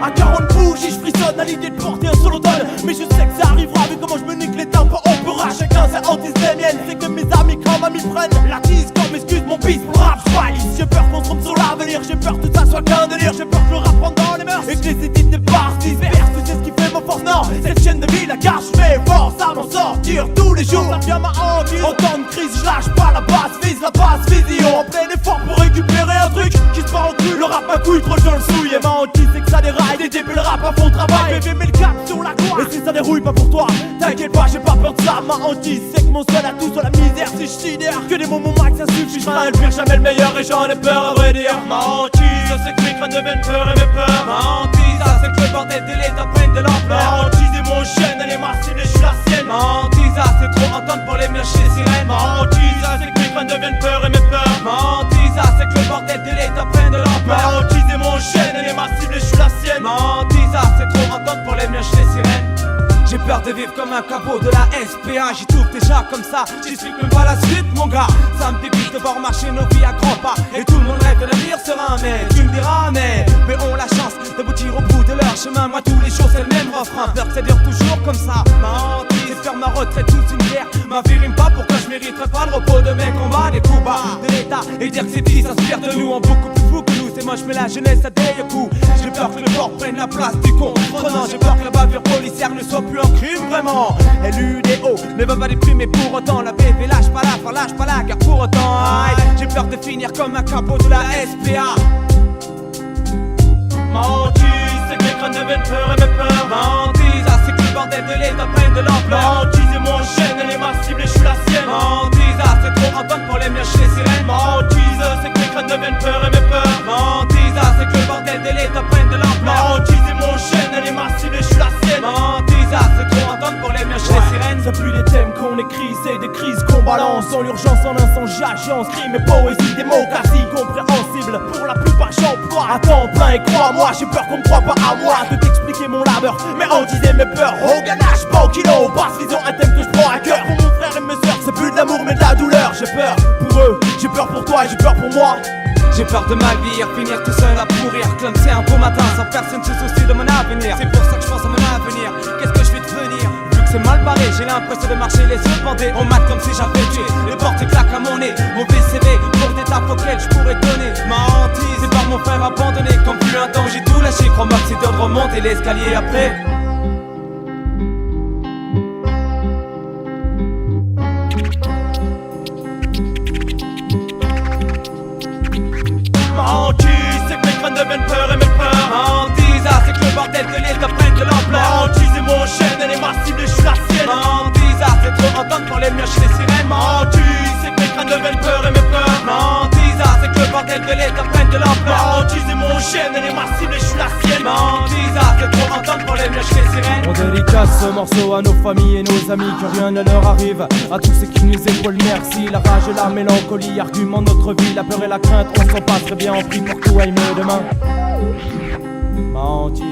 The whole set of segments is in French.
À 40 bougies, je frissonne à l'idée de porter un solo tonne. Mais je sais que ça arrivera, vu comment je me nique les tempes. On pourra, chacun c'est antis les miennes. C'est que mes amis comme amis prennent la tise comme excuse mon pisse pour le rap. J'valise, j'ai peur qu'on se trompe sur l'avenir. J'ai peur que tout ça soit qu'un délire. J'ai peur que le rap rentre dans les mœurs et que les édits débarquent, dispersent. Tu sais ce qui fait ma force, non. Cette chaîne de vie, la gare, je fais force à m'en sortir tous les jours. Ça devient ma hantise. En temps de crise, je lâche pas la base, vise la base, vision. En plein effort pour récupérer un truc qui se part en cul. Le rap à couille, trop je le souille. Et ma hantise, c'est que ça déraille. Des débuts, le rap à fond travail. Bébé, mets le cap sur la croix. Et si ça dérouille pas pour toi, t'inquiète pas, j'ai pas peur de ça. Ma hantise, c'est que mon seul atout sur la misère, si je sidère que des moments max, ça suffit. Je le pire, jamais le meilleur et j'en ai peur à vrai dire. Ma hantise, c'est que mes crânes deviennent peur et mes peurs. Ma hantise, c'est que le bordel de l'État prenne de l'ampleur. Ma hantise est mon chaîne, elle est ma cible et je suis la sienne. Ma hantise, c'est trop entendre pour les miens chez sirènes. Ma hantise, c'est que mes crânes deviennent peur et mes peurs. Ma hantise, c'est que le bordel de l'État prenne de l'ampleur. Ma hantise est mon chaîne, elle est ma cible et je suis la sienne. Ma hantise, c'est trop entendre pour les miens chez les sirènes. J'ai peur de vivre comme un capot de la SPA. J'y trouve déjà comme ça, j'explique même pas la suite mon gars. Ça me débite de voir marcher nos vies à grands pas. Et tout le monde rêve de l'avenir sera un mais tu me diras mais ont la chance d'aboutir au bout de leur chemin. Moi tous les jours c'est le même refrain. Peur que ça dure toujours comme ça. Ma hantise, faire ma retraite toute une guerre. Ma vie rime pas pourquoi je mériterais pas le repos de mes combats. Des coups bas de l'État et dire que ces vies s'inspirent de nous en beaucoup plus fou que nous. C'est moche mais la jeunesse a des coups. J'ai peur que le corps prenne la place du con. Non, j'ai peur que la bavure policière ne soit plus un crime vraiment. LUDO ne va pas déprimer pour autant. La BV lâche pas la car pour autant j'ai peur de finir comme un capot de la SPA. Ma hantise, c'est que mes crânes deviennent peur et mes peurs. Ma hantise, c'est que le bordel de l'État prenne de l'ampleur. Ma hantise est mon chaîne, elle est ma cible et je suis la sienne. Ma hantise, c'est trop entendre pour les miens chez les sirènes. Ma hantise, c'est que mes crânes deviennent peur et mes peurs. Ma hantise, c'est que le bordel de l'État prenne de l'ampleur. Ma hantise est mon chaîne, elle est ma cible et je suis la sienne. Ma hantise, c'est trop entendre pour les miens chez les sirènes. C'est plus des thèmes qu'on écrit, c'est des crises qu'on balance. En l'urgence, en instant, j'agence, crime et poésie, démocratie compréhensible. Pour la plupart, j'emploie à temps plein et crois-moi, j'ai peur qu'on me croit pas à moi de t'expliquer mon labeur, mes hantises et mes peurs. Au ganache, pas au kilo, basse vision, un thème que je prends à cœur. Pour mon frère et mes sœurs, c'est plus de l'amour mais de la douleur. J'ai peur pour eux, j'ai peur pour toi et j'ai peur pour moi. J'ai peur de mal vieillir, finir tout seul à pourrir. Comme c'est un beau matin, sans personne se soucie de mon avenir. C'est pour ça que je pense à mon avenir, qu'est-ce que je vais devenir? Vu que c'est mal barré, j'ai l'impression de marcher les yeux bandés. On mate comme si j'avais tué, les portes claquent à mon nez. Mon VCV, pour des tapes auxquelles je pourrais donner. Ma hantise, c'est par mon frère abandonné. Comme plus un temps, j'ai tout lâché, crois-moi que c'est dur de remonter l'escalier après. Ma hantise, c'est que mes crânes deviennent peur et mes peurs. Ma hantise, c'est que le bordel de l'État prenne de l'ampleur. Ma hantise est mon chaîne, elle est ma cible et je suis la sienne. Ma hantise, c'est trop entendre pour les miens chez les sirènes. Ma hantise, c'est que mes crânes deviennent peur et mes peurs. Ma hantise, c'est que le bordel de l'État prenne de l'ampleur. Ma hantise est mon chaîne, elle est ma cible et je suis la sienne. Ma hantise, c'est trop entendre pour les miens chez les sirènes. On dédicace ce morceau à nos familles et nos amis, que rien ne leur arrive. À tous ceux qui nous épaulent, merci. La rage et la mélancolie argumentent notre vie. La peur et la crainte, on s'en passe très bien. On prie pour tout aimer demain. Ma hantise.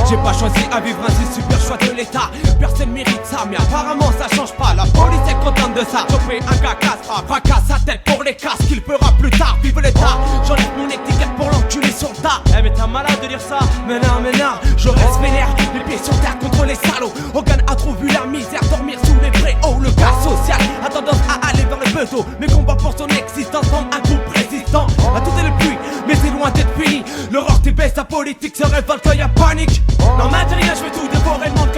J'ai pas choisi à vivre ainsi, super choix de l'État. Personne mérite ça, mais apparemment ça change pas. La police est contente de ça. Choper un gars cassera, fracasse sa tête pour les casses qu'il fera plus tard. Vive l'État, j'enlève mon étiquette pour l'enculer sur le tas. Eh mais t'es un malade de dire ça. Mais non, je reste vénère, les pieds sur terre contre les salauds. Hogan a trop vu la misère, dormir sous les préaux. Le gars social a tendance à aller vers le besoin. Mais combat pour son existence comme un groupe résistant. À tout est le puits, mais c'est loin d'être fini. L'horreur t'ébaisse, sa politique se révolte, y'a panique. Non matériel, je vais tout dévorer le monde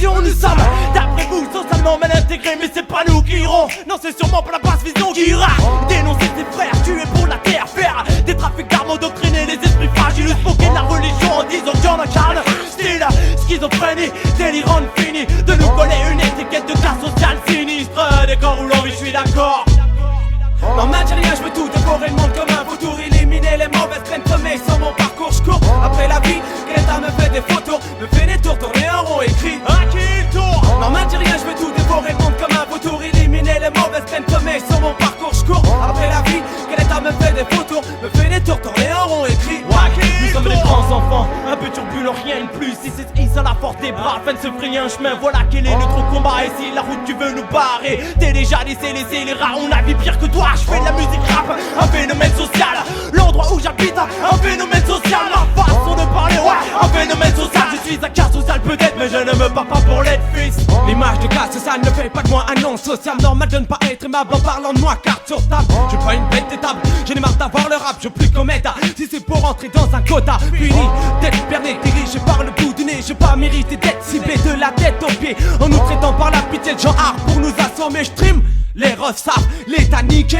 vision, nous sommes d'après vous socialement mal intégrés. Mais c'est pas nous qui irons, non c'est sûrement pas la basse vision qui ira dénoncer ses frères, tuer pour la terre, faire des trafics d'armes, endoctriner les esprits fragiles, se moquer de la religion en disant qu'il y en incarne style schizophrénie, délirant fini, de nous coller une étiquette de classe sociale sinistre. Décor roulant, oui je suis d'accord. En matière, je veux tout dévorer le monde comme un vautour, éliminer les mauvaises graines semées sur mon parcours. Je cours après la vie, que l'État me fait des photos, me fait des tours, tourner en rond, écrit à qui il tourne. En matière, je veux tout dévorer le monde comme un vautour, éliminer les mauvaises graines semées sur mon parcours. Je cours après la vie, que l'État me fait des photos, me fait des tours, tourner en rond, écrit nous sommes les grands enfants, un peu turbulents, rien de plus. Si c'est hisse à la force des bras afin de se frayer un chemin, voilà quel est notre combat. Et si la route tu veux nous barrer, t'es déjà laissé les scélérats. On a vu pire que toi, je fais de la musique rap, un phénomène social. L'endroit où j'habite, un phénomène social. Ma façon de parler, ouais, un phénomène social. Je suis un cas social peut-être, mais je ne me bats pas pour l'être fils. L'image de classe sociale ne fait pas de moi un non social. Normal de ne pas être aimable en parlant de moi, carte sur table. Je suis pas une bête d'étable, j'en ai marre d'avoir le rap. Je veux plus comme état, si c'est pour rentrer dans un quota. Fini d'être berné, dirigé par le bout du nez. J'ai pas mérité d'être ciblé de la tête aux pieds, en nous traitant par la pitié de gens hard pour nous assommer. Je trim les refs savent, l'état niqué.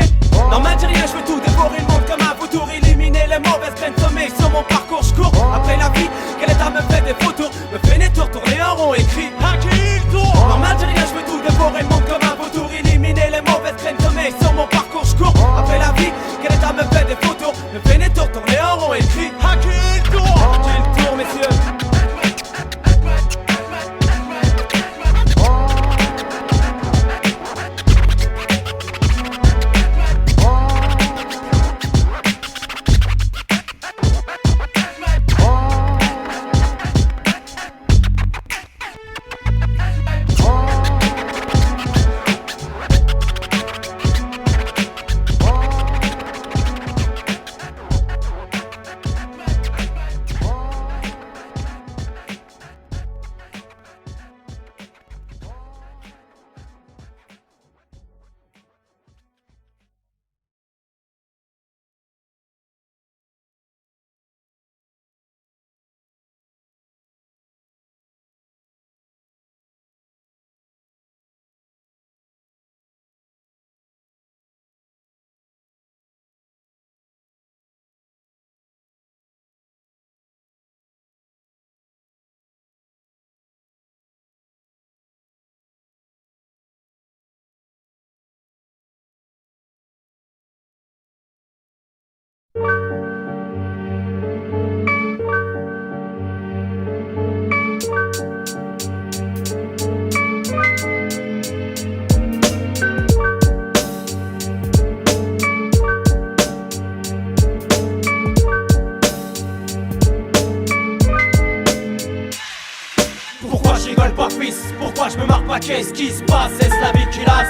Dans ma rien, je veux tout dévorer le monde comme un vautour, éliminer les mauvaises graines semées sur mon parcours. Je cours après la vie, que l'État me fait des photos, me fait des tours, tourner en rond, écrit à qui il tourne. Dans ma rien, je veux tout dévorer le monde comme un vautour, éliminer les mauvaises graines semées sur mon parcours. Je cours après la vie, que l'État me fait des photos, me fait des tours, tourner en rond, écrit à qui il tourne. À qui il tourne, messieurs. Pourquoi je rigole pas fils? Pourquoi je me marre pas? Qu'est-ce qui se passe? Est-ce la vie qui lasse?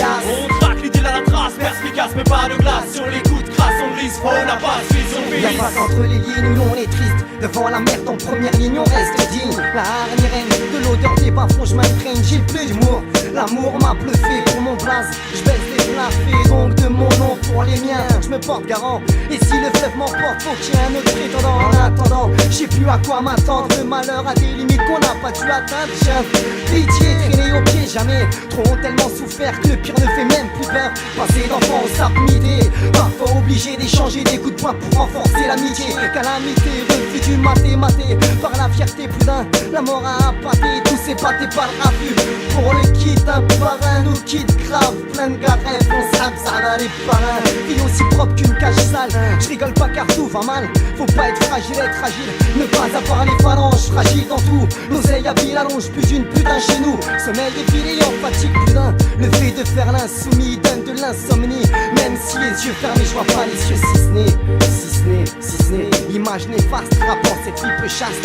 On traque l'idée à la trace, perspicace mais pas de glace. Sur les coups de crasse on glisse, faut la passe, vision Y'a pas qu'entre les lignes où on est triste. Devant la merde en première ligne on reste digne. La hargne règne de l'odeur des bas-fonds, je m'imprègne, j'ai plus d'humour. L'amour m'a bluffé pour mon place. Je baisse les plafés, donc de mon nom pour les miens je me porte garant. Et si le fleuve m'emporte, faut qu'il y ait un autre prétendant. En attendant, je sais plus à quoi m'attendre. Le malheur a des limites qu'on n'a pas dû atteindre. J'ai pitié, traîner au pied jamais. Trop ont tellement souffert que le pire ne fait même plus peur. Passer d'enfant au sap midi, parfois obligé d'échanger des coups de poing pour renforcer l'amitié. Calamité, refus du maté, par la fierté plus d'un. La mort a appâté, tous ces pâtés par le raffut. Pour le kit, un par un nous quitte grave. Plein de gars responsables, ça va les parrains. Vie aussi propre qu'une cage sale. Je rigole pas car tout va mal. Faut pas être fragile, ne pas avoir les phalanges. Fragile dans tout, l'oseille à ville allonge. Plus d'une putain chez nous, sommeil épilé en fatigue plus d'un. Le fait de faire l'insoumis donne de l'insomnie. Même si les yeux fermés, je vois pas les yeux si ce n'est l'image néfaste rapport cette vie peu chaste.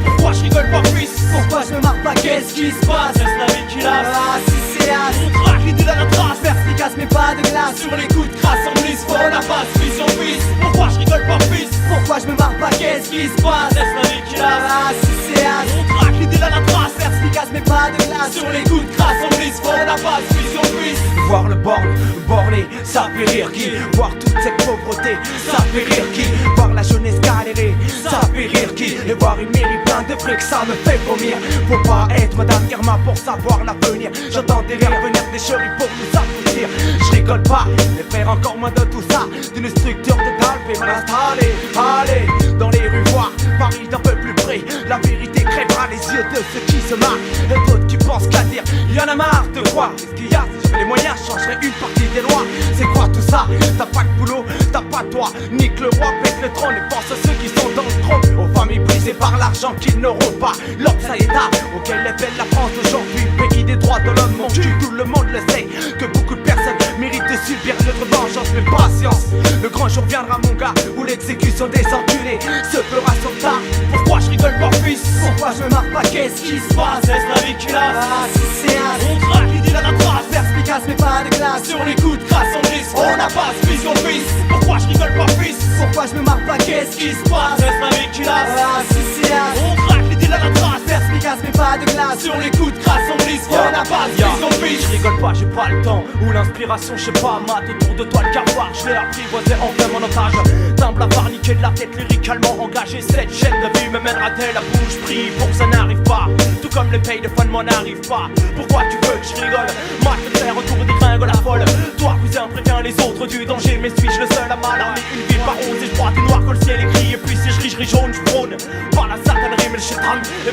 Pourquoi je rigole pas fils? Pourquoi je me marre pas? Qu'est-ce qui se passe? Est-ce la vie qui lasse? Ah si c'est as. On traque l'idée à la trace, Perspicace mais pas de glace. sur les coups de crasse on glisse, faut la passe, vision fils. Pourquoi je rigole pas fils? Pourquoi je me marre pas? Qu'est-ce qui se passe? Est-ce la vie qui lasse? Ah si c'est as. On traque l'idée à la trace, Perspicace mais pas de glace. sur les coups de crasse on glisse, faut la passe, vision fils. Voir le borné, ça fait rire qui? Voir toute cette pauvreté, ça fait rire qui? Voir la jeunesse galérée, ça fait rire qui? Et voir une mairie plein de truc ça me fait vomir. Faut pas être Madame Irma pour savoir l'avenir. J'entends des rires venir des chéris pour nous aboutir. Je rigole pas, les frères encore moins de tout ça. D'une structure de dalle, et mal installée. Allez, dans les rues voir Paris d'un peu plus près. La vérité crèvera les yeux de ceux qui se marrent et d'autres qui pensent qu'à dire. Y'en a marre de quoi? Qu'est-ce qu'il y a? Si j'avais les moyens, je changerais une partie des lois. C'est quoi tout ça? T'as pas de boulot, t'as pas de toit. Nique le roi, pète le trône et pense à ceux qui sont dans le trône. Aux familles brisées par l'argent qu'ils n'auront pas. L'obsaïda auquel est belle la France d'aujourd'hui. Pays des droits de l'homme, mon cul, tout le monde le sait. Que beaucoup de personnes méritent de subir notre vengeance. Mais patience, le grand jour viendra mon gars, où l'exécution des enculés se fera sur tard. Pourquoi je rigole pas fils? Pourquoi je me marre pas? Qu'est-ce qui se passe? Est-ce la vie qui lâche? Ah si c'est un On craque, il dit la trace. perspicace mais pas de glace. Sur les coups de crasse on glisse. On n'a pas de vision fils. Pourquoi je rigole pas fils? Pourquoi je me marre pas? Qu'est-ce qui se passe? Est-ce la vie qui lâche? Ah si c'est un On craque, il dit la trace. perspicace mais pas de glace. Sur les coups de crasse on glisse. On n'a pas de vision fils. Je rigole pas, j'ai pas le temps. Ou l'inspiration, je sais pas, mate autour de toi le cavoir. Je l'ai apprivoisé en fait mon otage. D'un blafard niqué de la tête, lyricalement engagé. Cette chaîne de vie me mènera-t-elle à bout? Je prie pour que ça n'arrive pas. Tout comme les payes de fun, moi n'arrive pas. Pourquoi tu veux que je rigole? Mate de faire autour des gringoles la folle. Toi cousin préviens les autres du danger. Mais suis-je le seul à mal armer une ville par 11? Et je broie du noir quand le ciel est gris. Et puis si je ris jaune, je prône par la satanerie mais le chétan. Et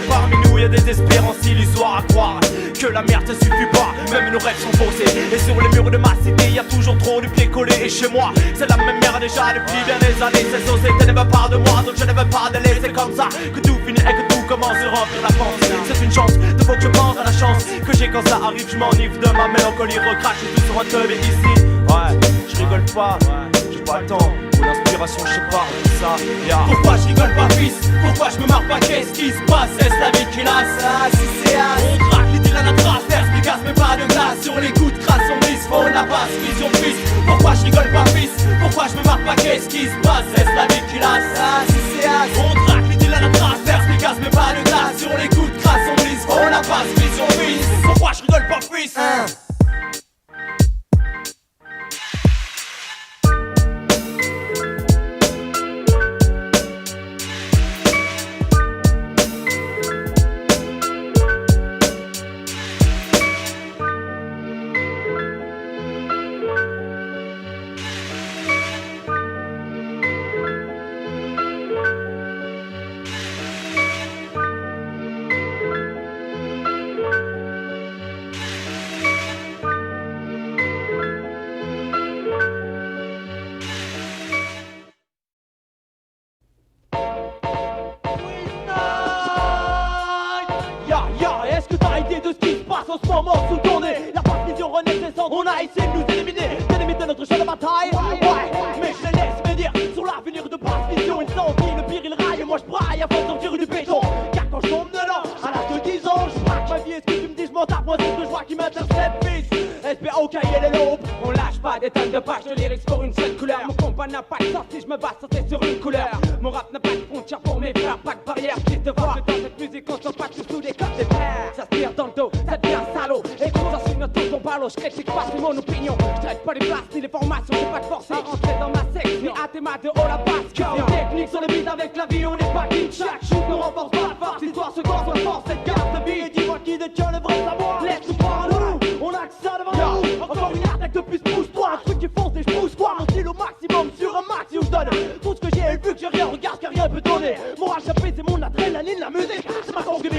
parmi nous y'a des espérances illusoires à croire que la merde ça suffit pas. Même nos rêves sont faussés. Et sur les murs de ma cité y'a toujours trop de pieds collés. Et chez moi c'est la même merde déjà depuis bien des années. Cette société ne veut pas de moi donc je ne veux pas de laisser. C'est comme ça que tout finit et que tout commence à remplir la pensée. C'est une chance, de faut que je pense à la chance que j'ai quand ça arrive. Je m'enivre de ma mélancolie, recrache et tout sur un teub. Et ici, ouais, je rigole pas, j'ai pas le temps. Ou l'inspiration, je sais pas, ça, yeah. Pourquoi je rigole pas fils? Pourquoi je me marre pas? Qu'est-ce qui se passe? Est-ce la vie qui lasse? Ah si c'est un On craque, l'idylle à la trace. Perspicace mais pas de glace. Sur les coups de crasse on glisse. Faut la base, vision fils. Pourquoi je rigole pas fils? Pourquoi je me marre pas? Qu'est-ce qui se passe? Est-ce la vie qui lasse? Ah si c'est un On craque, l'idylle à la trace. Perspicace mais pas de glace. Sur les coups de crasse on glisse. Faut la base, vision fils. Pourquoi je rigole pas fils? Est-ce que t'as idée de ce qui se passe en ce moment sous ton nez? La vision renaissante, on a essayé de nous éliminer, de notre champ de bataille. Ouais, mais je les laisse me dire sur l'avenir de basse vision. Ils s'envient, le pire ils raillent et moi je braille avant de sortir du béton. Car quand je tombe dedans, à l'âge de 10 ans, je braque ma vie. Est-ce que tu me dis je m'en tape? Moi c'est ce joie qui m'intercepte, fils. SPA au cahier les lobes. On lâche pas des tonnes de pages de lyrics pour une seule couleur. Mon combat n'a pas de sortie, je me bats sauter sur une couleur. Mon rap n'a pas de frontières pour mes frères, pas de barrière. Qui te voit que dans cette musique on s'en passe sous des codes des pères. Ça se tire dans le dos, ça devient salaud. Et quand j'en suis notre ton ballot, je critique pas sur mon opinion. Je traite pas les places ni les formations, j'ai pas de force à rentrer dans ma section. Mais à tes maths de haut la basse. Les techniques sur le beat avec la vie, on n'est pas king. Chaque shoot nous renforce pas la force. L'histoire se croise, on force cette carte de vie. Et dis-moi qui détient le vrai savoir. Laisse-nous croire à nous, on a que ça devant nous. Encore une attaque de plus, pousse-toi. Un truc qui fonce et je pousse quoi. Mon style au maximum sur un max, où je donne tout ce que j'ai. Et vu que j'ai rien, regarde car rien peut donner. Mon HP c'est mon adrénaline, la musique, c'est ma conquête.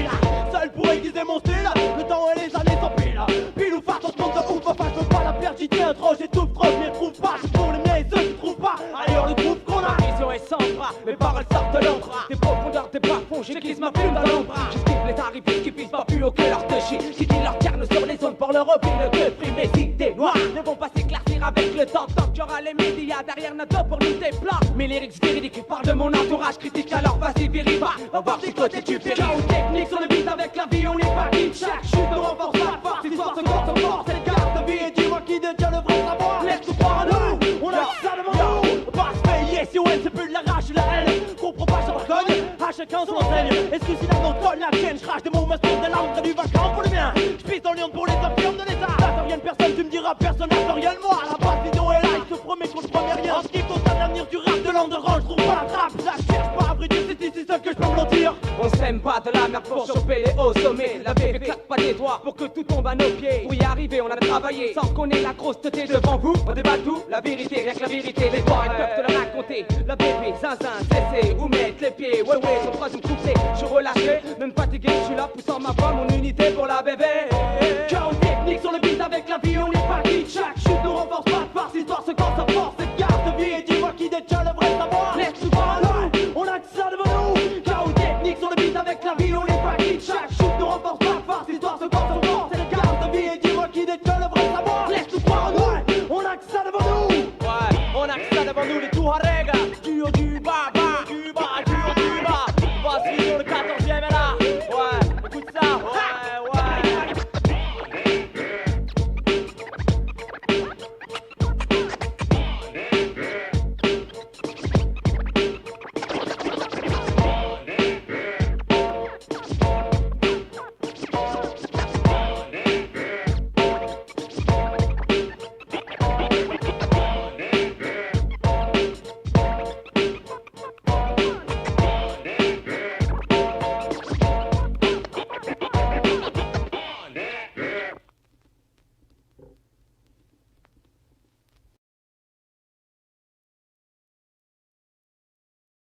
Seul pour aiguiser mon style. Le temps et les années s'empilent. Pile ou face, on se compte de ouf. Enfin, je veux pas la perdre, j'y tiens trop. J'étouffe trop, je m'y retrouve pas. C'est pour les miens et ceux qui trouvent pas. Allez, on le trouve qu'on a. Vision est sans bras, mes paroles sortent de l'ombre. Des profondeurs, des bas-fonds, j'église ma plume dans l'ombre. J'esquive les tarifs qui visent pas plus haut que leur te chie. Qui dit leur carne sur les zones pour leur opinion que prime les idées noires. Ne vont pas s'éclaircir avec le temps. Tant qu'il y aura les médias derrière notre dos pour nous déplorer. Mes lyrics véridiques parlent de mon entourage critique. Alors vas-y, vérifie pas. Va voir si côté tu péris. Chaos technique sur le beat avec la vie, on n'est pas quitte. Chaque chute nous renforce la force. L'histoire se compte en force. C'est carte de vie et dis-moi qui détient le vrai savoir. Laisse-nous croire à nous, on a ça devant nous. On va se payer si on c'est plus de la rage et la haine. Comprends pas, j'en recogne, à chacun son enseigne. Est-ce que si la note donne la tienne, je crache des mots, m'inspire de l'âme, du vacances pour le mien. Je pisse dans l'urne pour les affirmes de l'état. Ça rien de personne, tu me diras personne n'a rien de moi. La basse vision est là, il se promet qu'on ne promet rien. En ce qui concerne l'avenir du rap de l'underground, je trouve pas la trappe. Je la cherche pas à vrai dire, c'est ici seul que je peux me mentir. On s'aime pour choper les hauts sommets. La vérité claque pas des doigts pour que tout tombe à nos pieds. Pour y arriver, on a travaillé sans qu'on ait la grosse tête devant vous. On débat tout, la vérité, rien que la vérité. Les boys peuvent te la raconter. La bébé, zinzin, cessez, où mettre les pieds. Ouais, son troisième couplet, je suis relâché, même fatigué, je suis là poussant ma voix, mon unité pour la bébé. Chaos technique sur le beat avec la vie, on est pas qui chaque.